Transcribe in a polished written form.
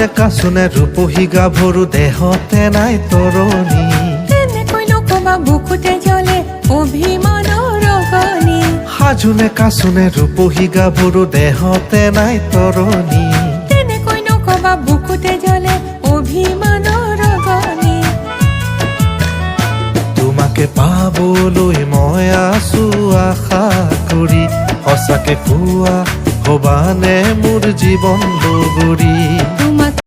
কাচোনে ৰূপহী গাভৰু দেহতে নাই তৰণি কেনেকৈ নকবা বুকুতে জ্বলে অভিমানৰ অগনি সাজোনে কাচোনে ৰূপহী গাভৰু দেহতে নাই তৰণি কেনেকৈ নকবা বুকুতে জ্বলে অভিমানৰ অগনি তোমাকে পাবলৈ মই আছো আশা কৰি সঁচাকে কোৱা হবানে মোৰ জীৱন লগৰী তোমাক